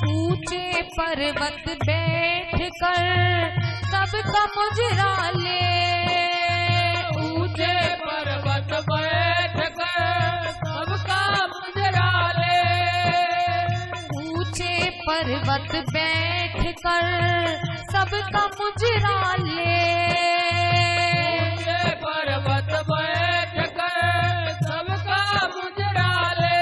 ऊंचे पर्वत बैठ कर सबका मुजरा ले, ऊंचे पर्वत बैठ कर सबका मुजरा ले, ऊंचे पर्वत बैठ कर सबका मुजरा ले, ऊंचे पर्वत बैठ कर सबका मुजरा ले,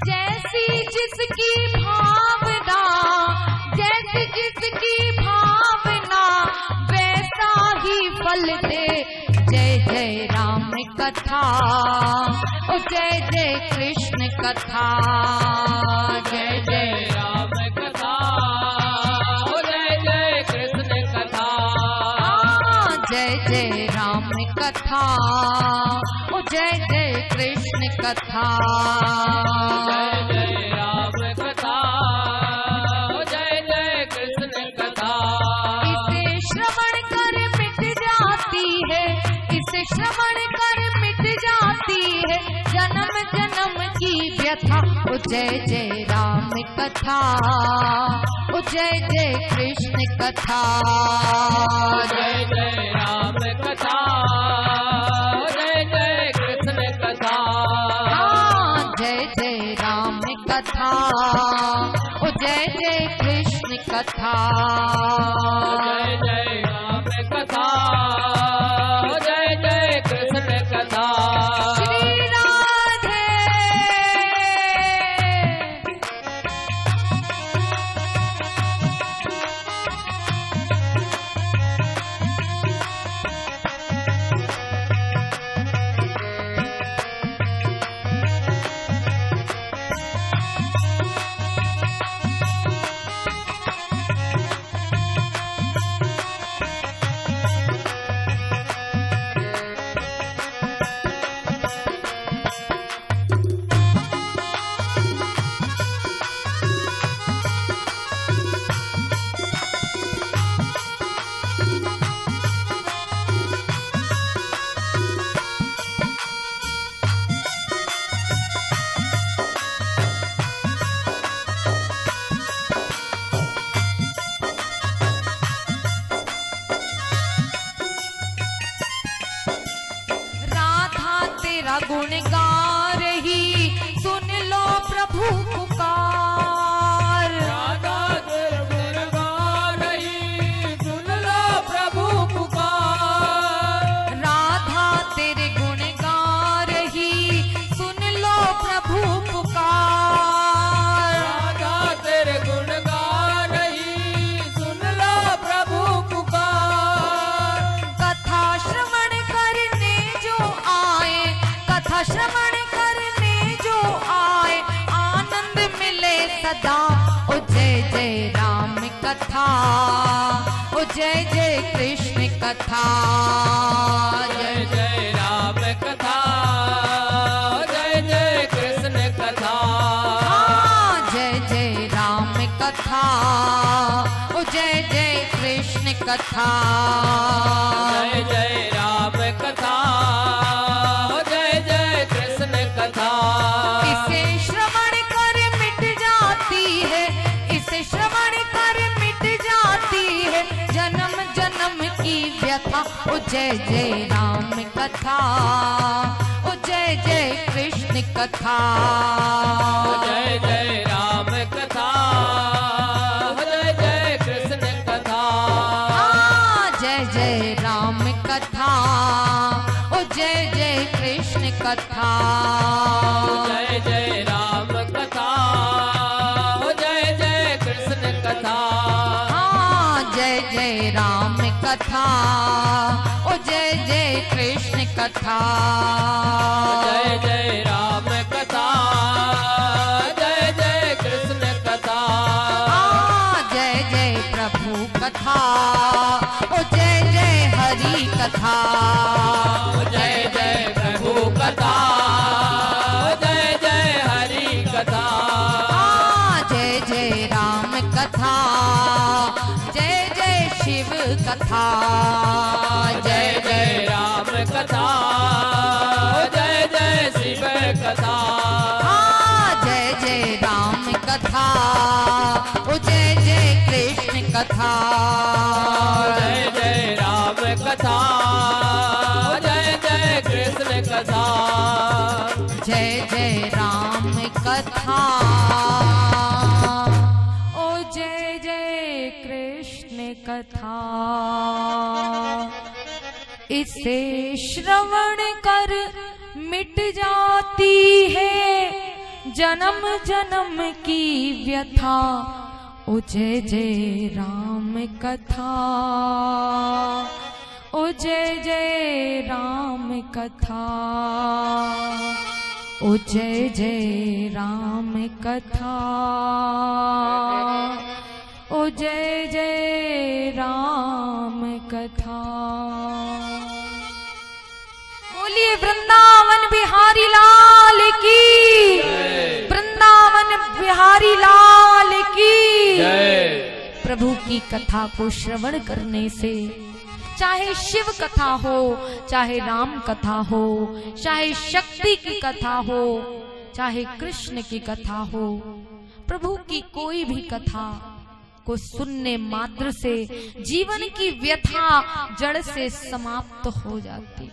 जैसी जिसकी भावना, जैसी जिसकी भावना वैसा ही फल दे। जय जय राम कथा, ओ जय जय कृष्ण कथा, जय जय राम कथा, ओ जय जय कृष्ण कथा, जय जय राम कथा, ओ जय जय कृष्ण कथा, जय जय राम कथा, ओ जय जय कृष्ण कथा, इसे श्रवण कर मिट जाती है, इसे श्रवण कर मिट जाती है जन्म जन्म की व्यथा। ओ जय जय राम कथा, ओ जय जय कृष्ण कथा, जय जय राम कथा, ओ जय जय कृष्ण कथा, जय जय राम कथा, ओ जय जय कृष्ण कथा, जय जय राम कथा, ओ जय जय कृष्ण कथा। श्री राधे। गुण गा रही, सुन लो प्रभु पुकार। राधा तेरे गुण गा रही, सुन लो प्रभु पुकार। राधा तेरे गुण गा रही, सुन लो प्रभु पुकार। राधा तेरे गुण गा रही, सुन लो प्रभु पुकार। कथा श्रवण करने जो आए, कथा श्रवण करने जो आए, आनंद मिले सदा। ओ जय जय राम कथा, ओ जय जय कृष्ण कथा, जय जय राम कथा, जय जय कृष्ण कथा, जय जय राम कथा, ओ जय जय कृष्ण कथा, जय जय राम कथा, जय जय कृष्ण कथा। इसे श्रवण कर मिट जाती है, इसे श्रवण कर मिट जाती है जन्म जन्म की व्यथा। ओ जय जय राम कथा, ओ जय जय कृष्ण कथा, जय जय राम कथा, जय जय कृष्ण कथा, जय जय राम कथा, ओ जय जय कृष्ण कथा, जय जय राम कथा, जय जय कृष्ण कथा, जय जय राम कथा, ओ जय जय कृष्ण कथा, जय जय राम कथा, जय जय कृष्ण कथा, जय जय प्रभु कथा, ओ जय जय हरि कथा, जय जय प्रभु कथा, जय जय हरि कथा, जय जय राम कथा, जय जय शिव कथा, जय जय राम कथा, जय जय शिव कथा, जय जय राम कथा, ओ जय जय कृष्ण कथा, जय जय राम कथा, जय जय कृष्ण कथा, जय जय राम कथा, ओ जय जय कृष्ण कथा। इसे श्रवण कर मिट जाती है जन्म जन्म की व्यथा, ओ जय जय राम कथा, ओ जय जय राम कथा, ओ जय जय राम कथा, ओ जय जय राम कथा। बोलिए वृंदावन बिहारी लाल की, वृंदावन बिहारी लाल की जय। प्रभु की कथा को श्रवण करने से, चाहे शिव कथा हो, चाहे राम कथा हो, चाहे शक्ति की कथा हो, चाहे कृष्ण की कथा हो, प्रभु की कोई भी कथा को सुनने मात्र से जीवन की व्यथा जड़ से समाप्त हो जाती।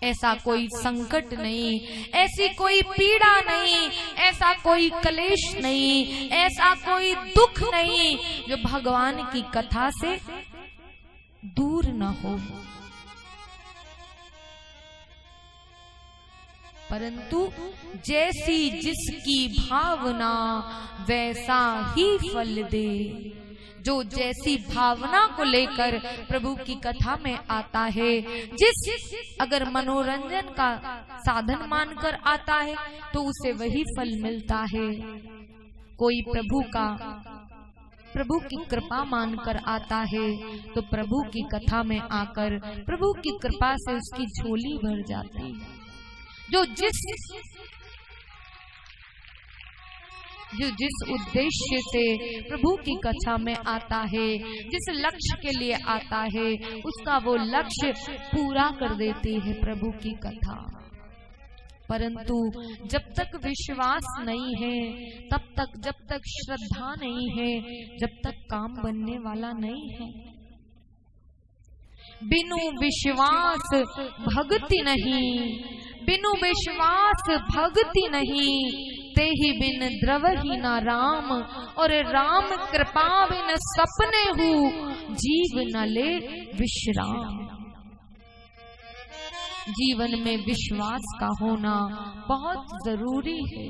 ऐसा कोई संकट नहीं, ऐसी कोई पीड़ा नहीं, ऐसा कोई क्लेश नहीं, ऐसा कोई दुख नहीं जो भगवान की कथा से दूर न हो। परंतु जैसी जिसकी भावना वैसा ही फल दे। जो जैसी भावना को लेकर प्रभु की कथा में आता है, अगर मनोरंजन का साधन मानकर आता है तो उसे वही फल मिलता है। कोई प्रभु की कृपा मानकर आता है तो प्रभु की कथा में आकर प्रभु की कृपा से उसकी झोली भर जाती है। जो जिस उद्देश्य से प्रभु की कथा में आता है, जिस लक्ष्य के लिए आता है, उसका वो लक्ष्य पूरा कर देती है प्रभु की कथा। परंतु जब तक विश्वास नहीं है, तब तक, जब तक श्रद्धा नहीं है, जब तक काम बनने वाला नहीं है। बिनु विश्वास भक्ति नहीं, बिनु विश्वास भक्ति नहीं, ते ही बिन द्रवही न राम, और राम कृपा बिन सपने हूँ, जीव न ले विश्राम। जीवन में विश्वास का होना बहुत जरूरी है,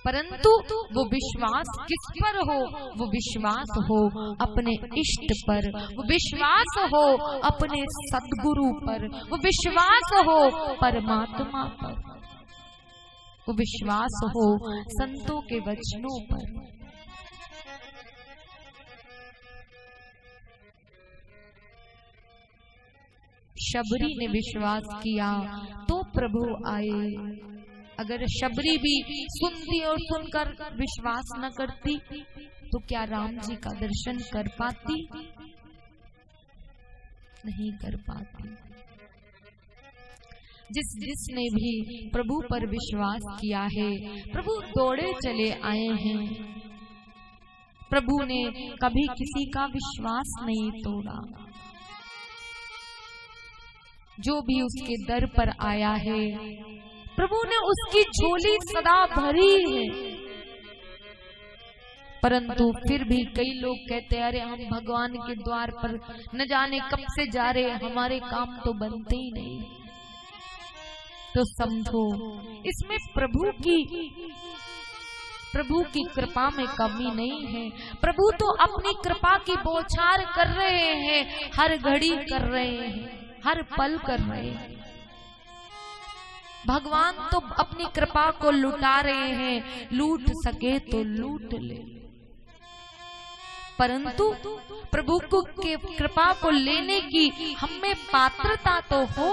परंतु वो विश्वास किस पर हो? वो विश्वास हो अपने इष्ट पर, वो विश्वास हो अपने सद्गुरु पर, वो विश्वास हो परमात्मा पर, वो विश्वास हो संतों के वचनों पर। शबरी ने विश्वास किया तो प्रभु आए। अगर शबरी भी सुनती और सुनकर विश्वास न करती तो क्या राम जी का दर्शन कर पाती? नहीं कर पाती। जिसने भी प्रभु पर विश्वास किया है, प्रभु दौड़े चले आए हैं। प्रभु ने कभी किसी का विश्वास नहीं तोड़ा। जो भी उसके दर पर आया है, प्रभु ने उसकी झोली सदा भरी है। परंतु फिर भी कई लोग कहते हैं, अरे हम भगवान के द्वार पर न जाने कब से जा रहे, हमारे काम तो बनते ही नहीं। तो समझो इसमें प्रभु की कृपा में कमी नहीं है। प्रभु तो अपनी कृपा की बौछार कर रहे हैं, हर घड़ी कर रहे हैं, हर पल कर रहे हैं। भगवान तो अपनी कृपा को लुटा रहे हैं, लूट सके तो लूट ले। परंतु प्रभु को के कृपा को लेने की हमें पात्रता तो हो,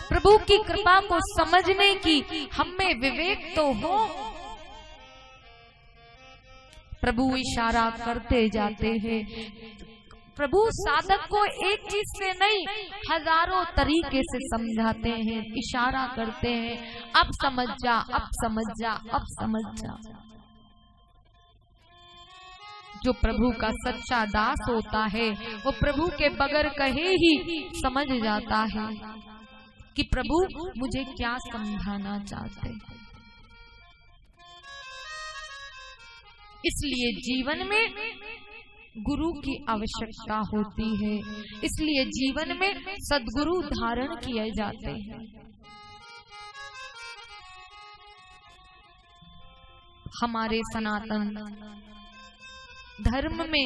प्रभु की कृपा को समझने की हमें विवेक तो हो। प्रभु इशारा करते जाते हैं, प्रभु साधक को एक चीज से नहीं, हजारों तरीके से समझाते हैं, इशारा करते हैं, अब समझ जा, अब समझ जा, अब समझ जा। जो प्रभु का सच्चा दास होता है वो प्रभु के बगैर कहे ही समझ जाता है कि प्रभु मुझे क्या समझाना चाहते हैं। इसलिए जीवन में गुरु की आवश्यकता होती है, इसलिए जीवन में सद्गुरु धारण किए जाते हैं। हमारे सनातन धर्म में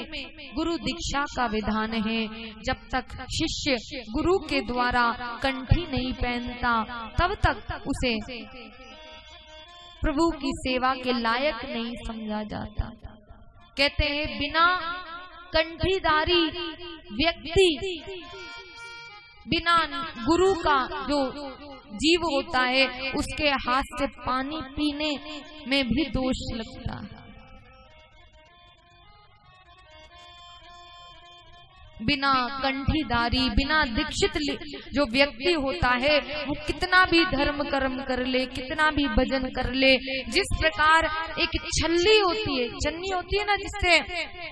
गुरु दीक्षा का विधान है, जब तक शिष्य गुरु के द्वारा कंठी नहीं पहनता तब तक उसे प्रभु की सेवा के लायक नहीं समझा जाता। कहते हैं बिना कंठीधारी व्यक्ति, बिना गुरु का जो जीव होता है उसके हाथ से पानी पीने में भी दोष लगता है। बिना कंठीधारी, बिना दीक्षित जो व्यक्ति होता है वो कितना भी धर्म कर्म कर ले, कितना भी भजन कर ले, जिस प्रकार एक छल्ली होती है, चन्नी होती है ना जिससे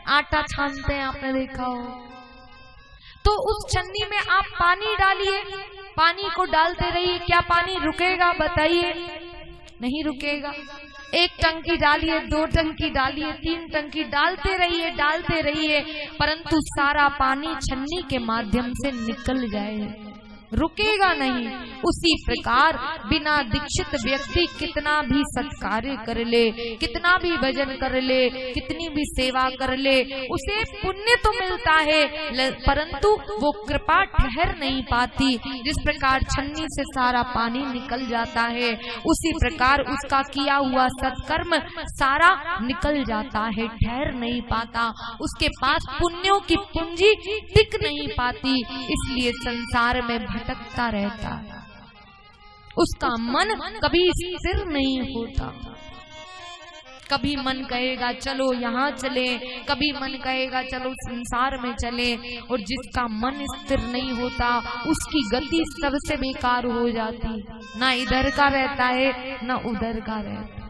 आटा छानते हैं, आपने देखा हो, तो उस चन्नी में आप पानी डालिए, पानी को डालते रहिए, क्या पानी रुकेगा बताइए? नहीं रुकेगा। एक टंकी डालिए, दो टंकी डालिए, तीन टंकी डालते रहिए, परंतु सारा पानी छन्नी के माध्यम से निकल जाए, रुकेगा नहीं। उसी प्रकार बिना दीक्षित व्यक्ति कितना भी सत्कार्य कर ले, कितना भी भजन कर ले, कितनी भी सेवा कर ले, उसे पुण्य तो मिलता है परंतु वो कृपा ठहर नहीं पाती। जिस प्रकार छन्नी से सारा पानी निकल जाता है उसी प्रकार उसका किया हुआ सत्कर्म सारा निकल जाता है, ठहर नहीं पाता, उसके पास पुण्यों की पूंजी टिक नहीं पाती, इसलिए संसार में भटकता रहता, उसका मन कभी स्थिर नहीं होता। कभी मन कहेगा चलो यहाँ चले, कभी मन कहेगा चलो संसार में चले, और जिसका मन स्थिर नहीं होता उसकी गति सबसे बेकार हो जाती, ना इधर का रहता है ना उधर का रहता,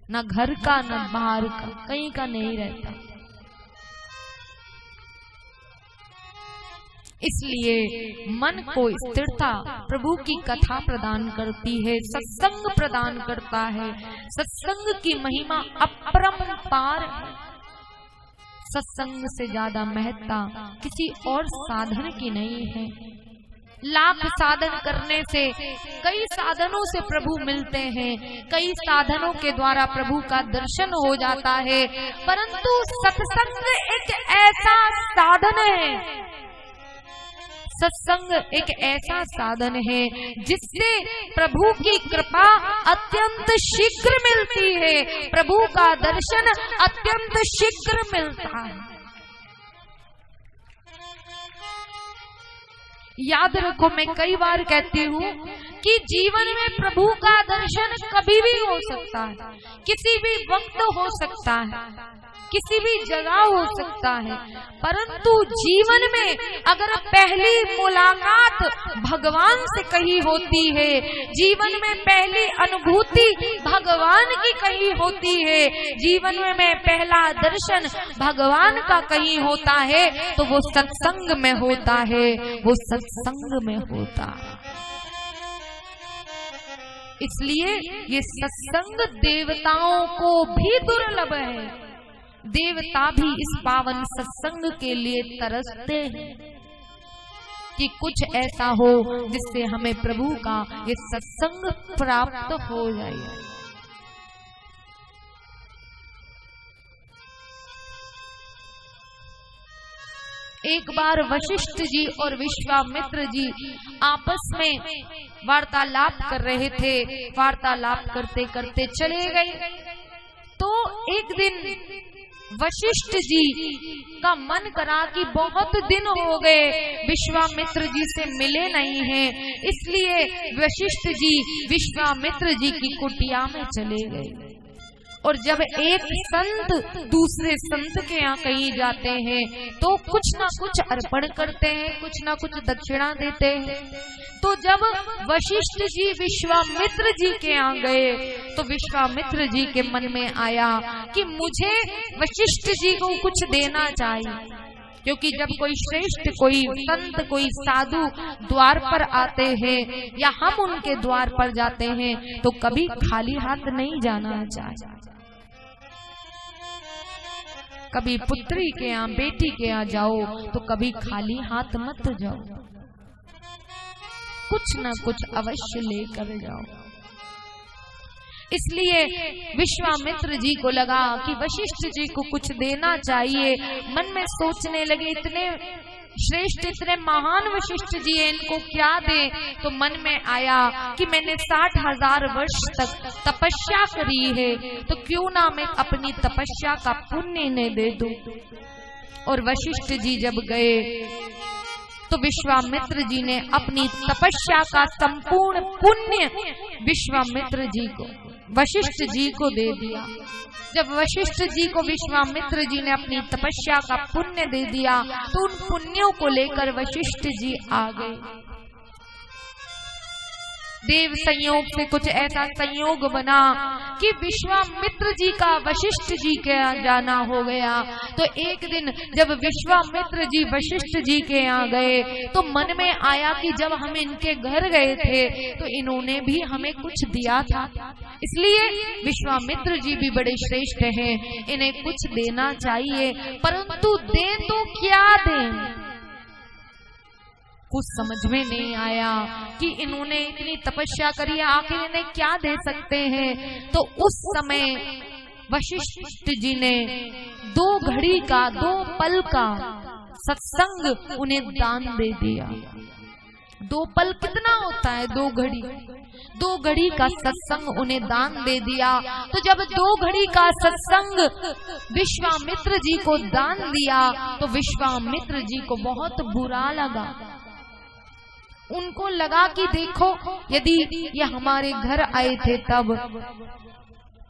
ना घर का ना बाहर का, कहीं का नहीं रहता। इसलिए मन को स्थिरता प्रभु की कथा प्रदान करती है, सत्संग प्रदान करता है। सत्संग की महिमा अपरंपार है। सत्संग से ज्यादा महत्ता किसी और साधन की नहीं है। लाख साधन करने से, कई साधनों से प्रभु मिलते हैं, कई साधनों के द्वारा प्रभु का दर्शन हो जाता है, परंतु सत्संग एक ऐसा साधन है, सत्संग एक ऐसा साधन है जिससे प्रभु की कृपा अत्यंत शीघ्र मिलती है, प्रभु का दर्शन अत्यंत शीघ्र मिलता है। याद रखो, मैं कई बार कहती हूँ कि जीवन में प्रभु का दर्शन कभी भी हो सकता है, किसी भी वक्त हो सकता है, किसी भी जगह हो सकता है, परंतु जीवन में अगर पहली मुलाकात भगवान से कहीं होती है, जीवन में पहली अनुभूति भगवान की कहीं होती है, जीवन में पहला दर्शन भगवान का कहीं होता है, तो वो सत्संग में होता है, वो सत्संग में होता है। इसलिए ये सत्संग देवताओं को भी दुर्लभ है, देवता भी इस पावन सत्संग के लिए तरसते हैं कि कुछ ऐसा हो जिससे हमें प्रभु का ये सत्संग प्राप्त हो जाए। एक बार वशिष्ठ जी और विश्वामित्र जी आपस में वार्तालाप कर रहे थे, वार्तालाप करते करते चले गए। तो एक दिन वशिष्ठ जी का मन करा कि बहुत दिन हो गए विश्वामित्र जी से मिले नहीं हैं, इसलिए वशिष्ठ जी विश्वामित्र जी की कुटिया में चले गए। और जब एक संत दूसरे संत के यहाँ कहीं जाते हैं तो कुछ ना कुछ अर्पण करते हैं, कुछ ना कुछ दक्षिणा देते हैं। तो जब वशिष्ठ जी विश्वामित्र जी के यहाँ गए तो विश्वामित्र जी के मन में आया कि मुझे वशिष्ठ जी को कुछ देना चाहिए, क्योंकि जब कोई श्रेष्ठ, कोई संत, कोई साधु द्वार पर आते हैं या हम उनके द्वार पर जाते हैं तो कभी खाली हाथ नहीं जाना चाहिए। कभी पुत्री के यहाँ, बेटी के यहाँ जाओ तो कभी खाली हाथ मत जाओ, कुछ न कुछ अवश्य लेकर जाओ। इसलिए विश्वामित्र जी को लगा कि वशिष्ठ जी को कुछ देना चाहिए। मन में सोचने लगे, इतने श्रेष्ठ, इतने महान वशिष्ठ जी हैं, इनको क्या दे। तो मन में आया कि मैंने 60,000 वर्ष तक तपस्या करी है, तो क्यों ना मैं अपनी तपस्या का पुण्य इन्हें दे दूं। और वशिष्ठ जी जब गए तो विश्वामित्र जी ने अपनी तपस्या का संपूर्ण पुण्य विश्वामित्र जी को, वशिष्ठ जी को दे दिया। जब वशिष्ठ जी को विश्वामित्र जी ने अपनी तपस्या का पुण्य दे दिया तो उन पुण्यों को लेकर वशिष्ठ जी आ गए। देव संयोग से कुछ ऐसा संयोग बना कि विश्वामित्र जी का वशिष्ठ जी के यहाँ जाना हो गया। तो एक दिन जब विश्वामित्र जी वशिष्ठ जी के यहाँ गए तो मन में आया कि जब हम इनके घर गए थे तो इन्होंने भी हमें कुछ दिया था, इसलिए विश्वामित्र जी भी बड़े श्रेष्ठ हैं, इन्हें कुछ देना चाहिए, परंतु दें तो क्या दें। कुछ समझ में नहीं आया कि इन्होंने इतनी तपस्या करी है, आखिर इन्हें क्या दे सकते हैं। तो उस समय वशिष्ठ जी ने 2 घड़ी का, 2 पल का सत्संग उन्हें दान दे दिया। 2 पल कितना होता है? 2 घड़ी। 2 घड़ी का सत्संग उन्हें दान दे दिया। तो जब 2 घड़ी का सत्संग विश्वामित्र जी को दान दिया तो विश्वामित्र जी को बहुत बुरा लगा। उनको लगा कि देखो, यदि ये हमारे घर आए थे तब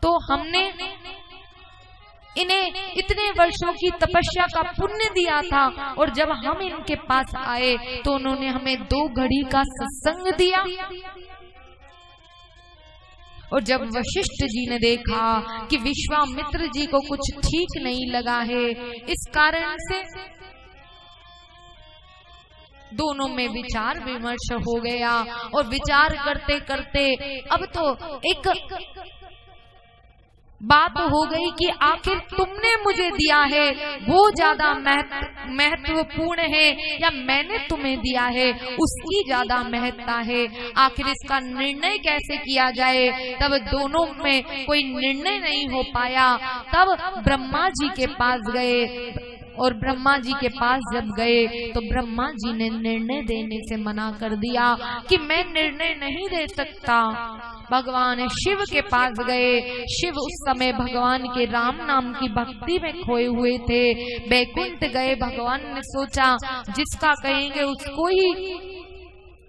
तो हमने इन्हें इतने वर्षों की तपस्या का पुण्य दिया था, और जब हम इनके पास आए तो उन्होंने हमें 2 घड़ी का सत्संग दिया। और जब वशिष्ठ जी ने देखा कि विश्वामित्र जी को कुछ ठीक नहीं लगा है, इस कारण से दोनों में विचार विमर्श हो गया। और विचार करते करते अब तो एक बात हो गई कि आखिर तुमने मुझे दिया है वो ज्यादा महत्वपूर्ण है या मैंने तुम्हें दिया है उसकी ज्यादा महत्ता है। आखिर इसका निर्णय कैसे किया जाए। तब दोनों में कोई निर्णय नहीं हो पाया। तब ब्रह्मा जी के पास गए, और ब्रह्मा जी के पास जब गए तो ब्रह्मा जी ने निर्णय देने से मना कर दिया कि मैं निर्णय नहीं दे सकता। भगवान शिव के पास गए। शिव उस समय भगवान के राम नाम की भक्ति में खोए हुए थे। बैकुंठ गए। भगवान ने सोचा जिसका कहेंगे उसको ही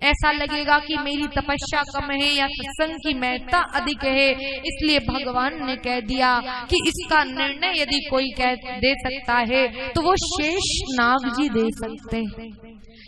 ऐसा लगेगा कि मेरी तपस्या कम है या सत्संग की महत्ता अधिक है, इसलिए भगवान ने कह दिया कि इसका निर्णय यदि कोई दे सकता है तो वो शेष नाग जी दे सकते हैं,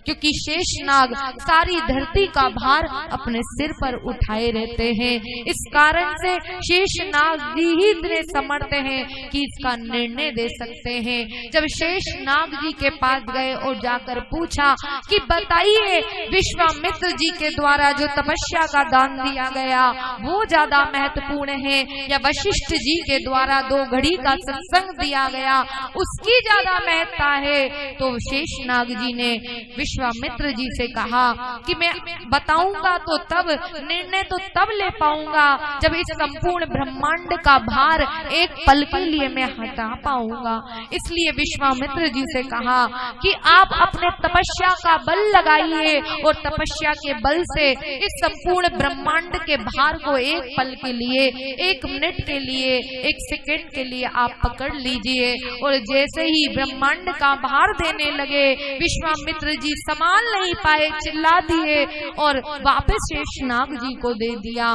क्योंकि शेष नाग सारी धरती का भार अपने सिर पर उठाए रहते हैं। इस कारण से शेष नाग जी ही इतने समर्थ हैं कि इसका निर्णय दे सकते हैं। जब शेष नाग जी के पास गए और जाकर पूछा कि बताइए विश्वामित्र जी के द्वारा जो तपस्या का दान दिया गया वो ज्यादा महत्वपूर्ण है या वशिष्ठ जी के द्वारा 2 घड़ी का सत्संग दिया गया उसकी ज्यादा महत्ता है। तो शेष नाग जी ने विश्वामित्र जी से कहा कि मैं बताऊंगा तो तब, निर्णय तो तब ले पाऊंगा जब इस संपूर्ण ब्रह्मांड का भार एक पल के लिए मैं हटा पाऊंगा। इसलिए विश्वामित्र जी से कहा कि आप अपने तपस्या का बल लगाइए और तपस्या के बल से इस संपूर्ण ब्रह्मांड के भार को एक पल के लिए, 1 मिनट के लिए, 1 सेकंड के लिए आप पकड़ लीजिए। और जैसे ही ब्रह्मांड का भार देने लगे विश्वामित्र जी संभाल नहीं पाए, चिल्ला दिए और वापस शेषनाग जी को दे दिया।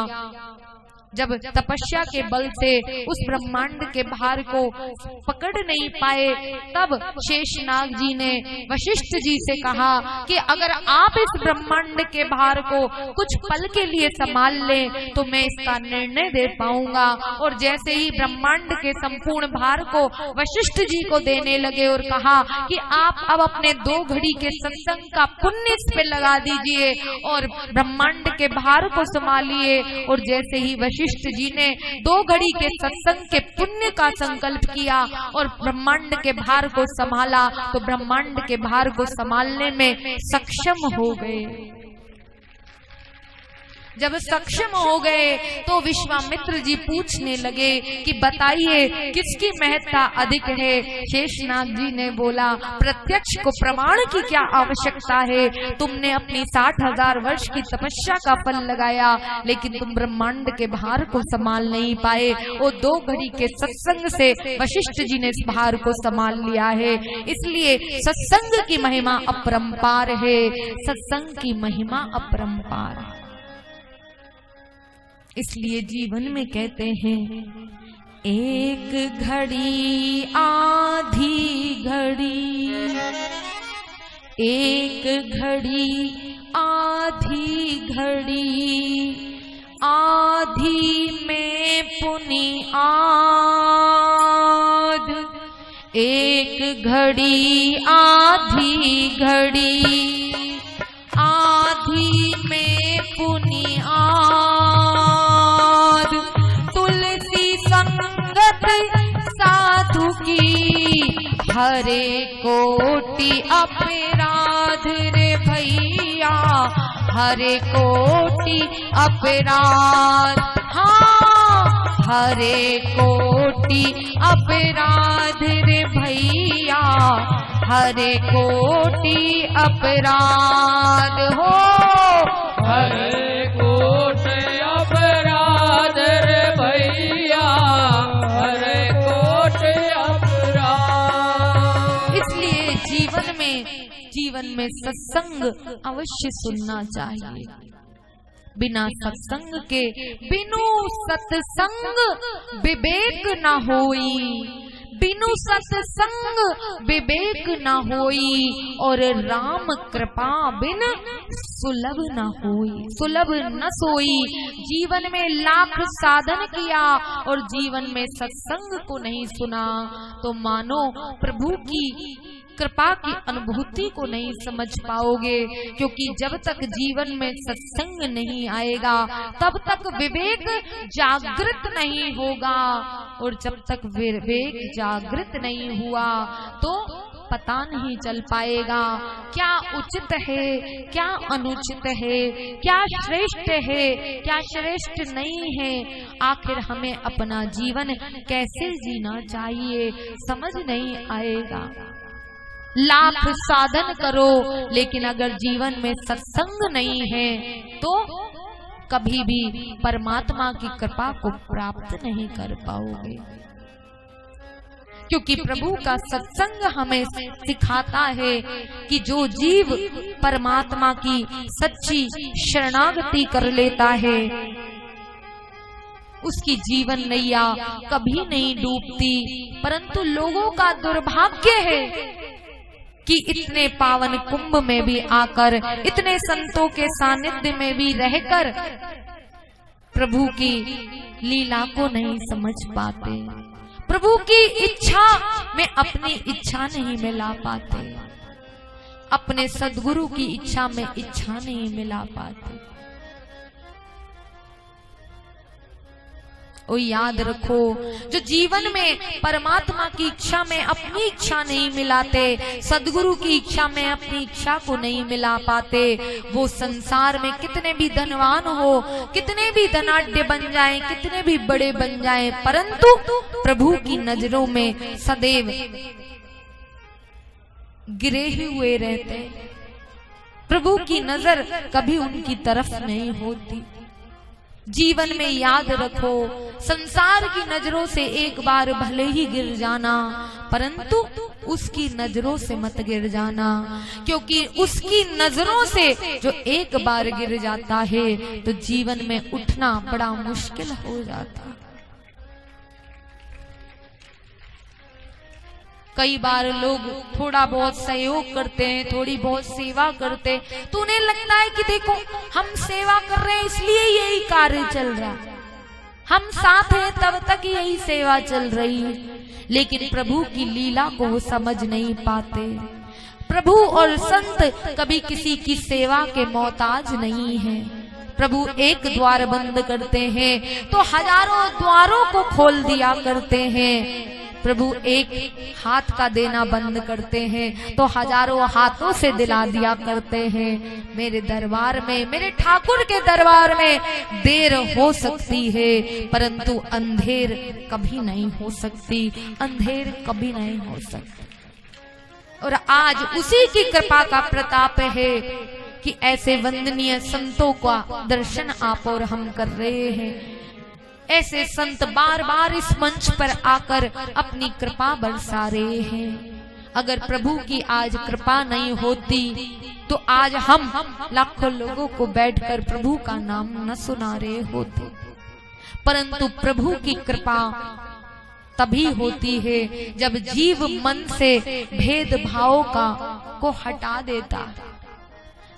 जब तपस्या के बल से उस ब्रह्मांड के भार को पकड़ नहीं पाए, तब शेषनाग जी ने वशिष्ठ जी से कहा कि अगर आप इस ब्रह्मांड के भार को कुछ पल के लिए संभाल लें तो मैं इसका निर्णय दे पाऊंगा। और जैसे ही ब्रह्मांड के संपूर्ण भार को वशिष्ठ जी को देने लगे और कहा कि आप अब अपने 2 घड़ी के सत्संग का पुण्य इस पे लगा दीजिए और ब्रह्मांड के भार को संभालिए। और जैसे ही वशिष्ठ जी ने 2 घड़ी के सत्संग के पुण्य का संकल्प किया और ब्रह्मांड के भार को संभाला तो ब्रह्मांड के भार को संभालने में सक्षम हो गए। जब सक्षम हो गए तो विश्वामित्र जी पूछने लगे कि बताइए किसकी महत्ता अधिक है। शेषनाग जी ने बोला, प्रत्यक्ष को प्रमाण की क्या आवश्यकता है, तुमने अपनी 60,000 वर्ष की तपस्या का फल लगाया लेकिन तुम ब्रह्मांड के भार को संभाल नहीं पाए। वो 2 घड़ी के सत्संग से वशिष्ठ जी ने इस भार को संभाल लिया है। इसलिए सत्संग की महिमा अपरंपार है, सत्संग की महिमा अपरंपार है। इसलिए जीवन में कहते हैं, एक घड़ी आधी घड़ी, एक घड़ी आधी घड़ी, आधी में पुनि आध, एक घड़ी आधी घड़ी, आधी में पुनि साधु की हरे कोटि अपराध रे भैया, हरे कोटि अपराध, हाँ हरे कोटि अपराध रे भैया, हरे कोटि अपराध हो, हरे कोटि अपराध रे भैया, हरे कोटि अपराध। इसलिए जीवन में सत्संग अवश्य सुनना चाहिए। बिना सत्संग के बिनु सत्संग विवेक न होई, बिनु सत्संग विवेक न होई, और राम कृपा बिन सुलभ न होई, सुलभ न सोई। जीवन में लाख साधन किया और जीवन में सत्संग को नहीं सुना तो मानो प्रभु की कृपा की अनुभूति को नहीं समझ पाओगे। क्योंकि जब तक जीवन में सत्संग नहीं आएगा तब तक विवेक जागृत नहीं होगा, और जब तक विवेक जागृत नहीं हुआ तो पता नहीं चल पाएगा क्या उचित है, क्या अनुचित है, क्या श्रेष्ठ है, क्या श्रेष्ठ नहीं है। आखिर हमें अपना जीवन कैसे जीना चाहिए समझ नहीं आएगा। लाख साधन करो लेकिन अगर जीवन में सत्संग नहीं है तो कभी भी परमात्मा की कृपा को प्राप्त नहीं कर पाओगे। क्योंकि प्रभु का सत्संग हमें सिखाता है कि जो जीव परमात्मा की सच्ची शरणागति कर लेता है उसकी जीवन नैया कभी नहीं डूबती। परंतु लोगों का दुर्भाग्य है कि इतने पावन कुंभ में भी आकर, इतने संतों के सानिध्य में भी रहकर प्रभु की लीला को नहीं समझ पाते, प्रभु की इच्छा में अपनी इच्छा नहीं मिला पाते, अपने सद्गुरु की इच्छा में इच्छा नहीं मिला पाते। और याद रखो, जो जीवन में परमात्मा की इच्छा में अपनी इच्छा नहीं मिलाते, सद्गुरु की इच्छा में अपनी इच्छा को नहीं मिला पाते, वो संसार में कितने भी धनवान हो, कितने भी धनाढ्य बन जाएं, कितने भी बड़े बन जाएं, परंतु प्रभु की नजरों में सदैव गिरे हुए रहते। प्रभु की नजर कभी उनकी तरफ नहीं होती। जीवन में याद रखो, संसार की नजरों से एक बार भले ही गिर जाना, परंतु उसकी नजरों से मत गिर जाना, क्योंकि उसकी नजरों से जो एक बार गिर जाता है तो जीवन में उठना बड़ा मुश्किल हो जाता। कई बार लोग थोड़ा बहुत सहयोग करते हैं, थोड़ी बहुत सेवा करते हैं, तो उन्हें लगता है कि देखो हम सेवा कर रहे हैं इसलिए यही कार्य चल रहा है, हम साथ हैं तब तक यही सेवा चल रही है। लेकिन प्रभु की लीला को वो समझ नहीं पाते। प्रभु और संत कभी किसी की सेवा के मोहताज नहीं है। प्रभु एक द्वार बंद करते हैं तो हजारों द्वारों को खोल दिया करते हैं। प्रभु एक हाथ का देना बंद करते हैं तो हजारों हाथों से दिला दिया करते हैं। मेरे दरबार में, मेरे ठाकुर के दरबार में देर हो सकती है परंतु अंधेर कभी नहीं हो सकती, अंधेर कभी नहीं हो सकती। और आज उसी की कृपा का प्रताप है कि ऐसे वंदनीय संतों का दर्शन आप और हम कर रहे हैं। ऐसे संत बार बार इस मंच पर आकर अपनी कृपा बरसा रहे हैं। अगर प्रभु की आज कृपा नहीं होती तो आज हम लाखों लोगों को बैठकर प्रभु का नाम न सुना रहे होते। परंतु प्रभु की कृपा तभी होती है जब जीव मन से भेदभाव को हटा देता।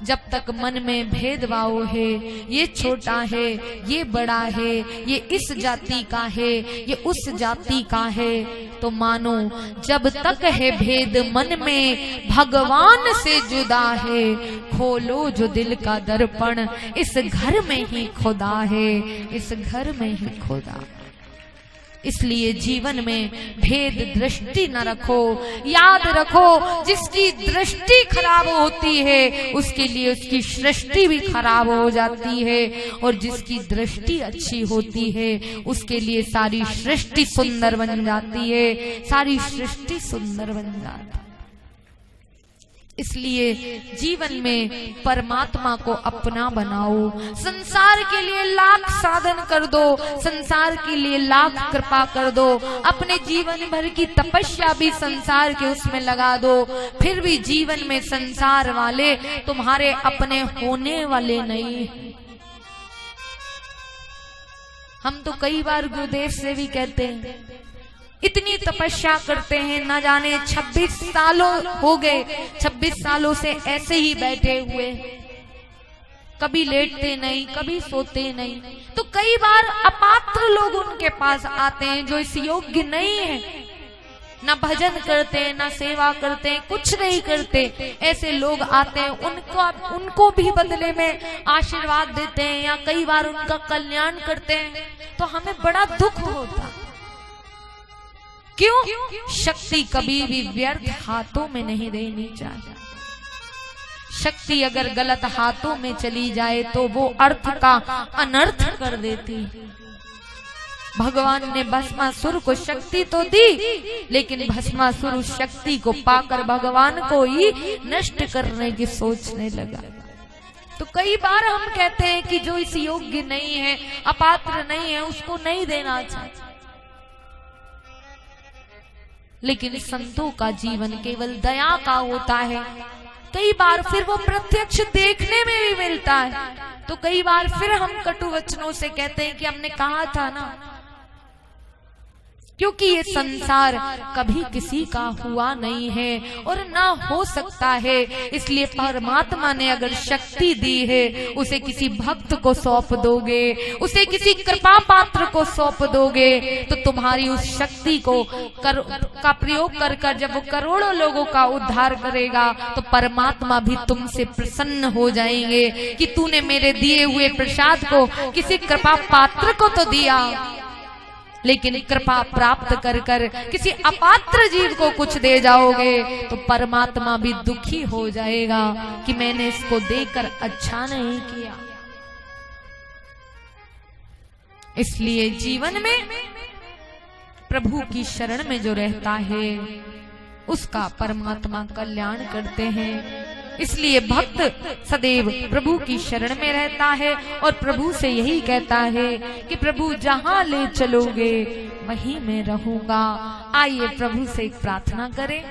जब तक मन में भेदभाव है, ये छोटा है, ये बड़ा है, ये इस जाति का है, ये उस जाति का है, तो मानो जब तक है भेद मन में भगवान से जुदा है। खोलो जो दिल का दर्पण, इस घर में ही खुदा है, इस घर में ही खुदा। इसलिए जीवन में भेद दृष्टि न रखो। याद रखो जिसकी दृष्टि खराब होती है उसके लिए उसकी सृष्टि भी खराब हो जाती है, और जिसकी दृष्टि अच्छी होती है उसके लिए सारी सृष्टि सुंदर बन जाती है, सारी सृष्टि सुंदर बन जाती है। इसलिए जीवन में परमात्मा को अपना बनाओ। संसार के लिए लाख साधन कर दो, संसार के लिए लाख कृपा कर दो, अपने जीवन भर की तपस्या भी संसार के उसमें लगा दो, फिर भी जीवन में संसार वाले तुम्हारे अपने होने वाले नहीं। हम तो कई बार गुरुदेव से भी कहते हैं, इतनी तपस्या करते हैं, न जाने 26 सालों हो गए, 26 सालों से ऐसे ही बैठे हुए, कभी लेटते नहीं, कभी सोते नहीं। तो कई बार अपात्र लोग उनके पास आते हैं जो इस योग्य नहीं है, ना भजन करते हैं, ना सेवा करते हैं, कुछ नहीं करते। ऐसे लोग आते हैं, उनको भी बदले में आशीर्वाद देते हैं या कई बार उनका कल्याण करते हैं, तो हमें बड़ा दुख होता। क्यों? शक्ति कभी भी व्यर्थ हाथों में नहीं देनी चाहिए। शक्ति अगर गलत हाथों में चली जाए तो वो अर्थ का अनर्थ कर देती। भगवान ने भस्मासुर को शक्ति तो दी, लेकिन भस्मासुर उस शक्ति को पाकर भगवान को ही नष्ट करने की सोचने लगा। तो कई बार हम कहते हैं कि जो इस योग्य नहीं है, अपात्र नहीं है, उसको नहीं देना चाहिए। लेकिन संतों का जीवन केवल दया का होता है। कई बार फिर वो प्रत्यक्ष देखने में भी मिलता है, तो कई बार फिर हम कटु वचनों से कहते हैं कि हमने कहा था ना, क्योंकि ये संसार कभी किसी का हुआ नहीं है और ना हो सकता है। इसलिए परमात्मा ने अगर शक्ति दी है, उसे किसी भक्त को सौंप दोगे, उसे किसी कृपा पात्र को सौंप दोगे, तो तुम्हारी उस शक्ति को का प्रयोग कर कर जब वो करोड़ों लोगों का उद्धार करेगा, तो परमात्मा भी तुमसे प्रसन्न हो जाएंगे कि तूने मेरे दिए हुए प्रसाद को किसी कृपा पात्र को तो दिया, लेकिन कृपा प्राप्त कर कर किसी अपात्र जीव को कुछ दे जाओगे तो परमात्मा भी दुखी हो जाएगा कि मैंने इसको देकर अच्छा नहीं किया। इसलिए जीवन में प्रभु की शरण में जो रहता है उसका परमात्मा कल्याण करते हैं। इसलिए भक्त सदैव प्रभु की शरण में रहता है और प्रभु से यही कहता है कि प्रभु जहां ले चलोगे वहीं मैं रहूंगा। आइए प्रभु से एक प्रार्थना करें।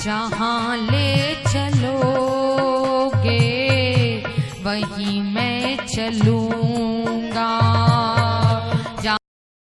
जहाँ ले चलोगे वहीं मैं चलूं।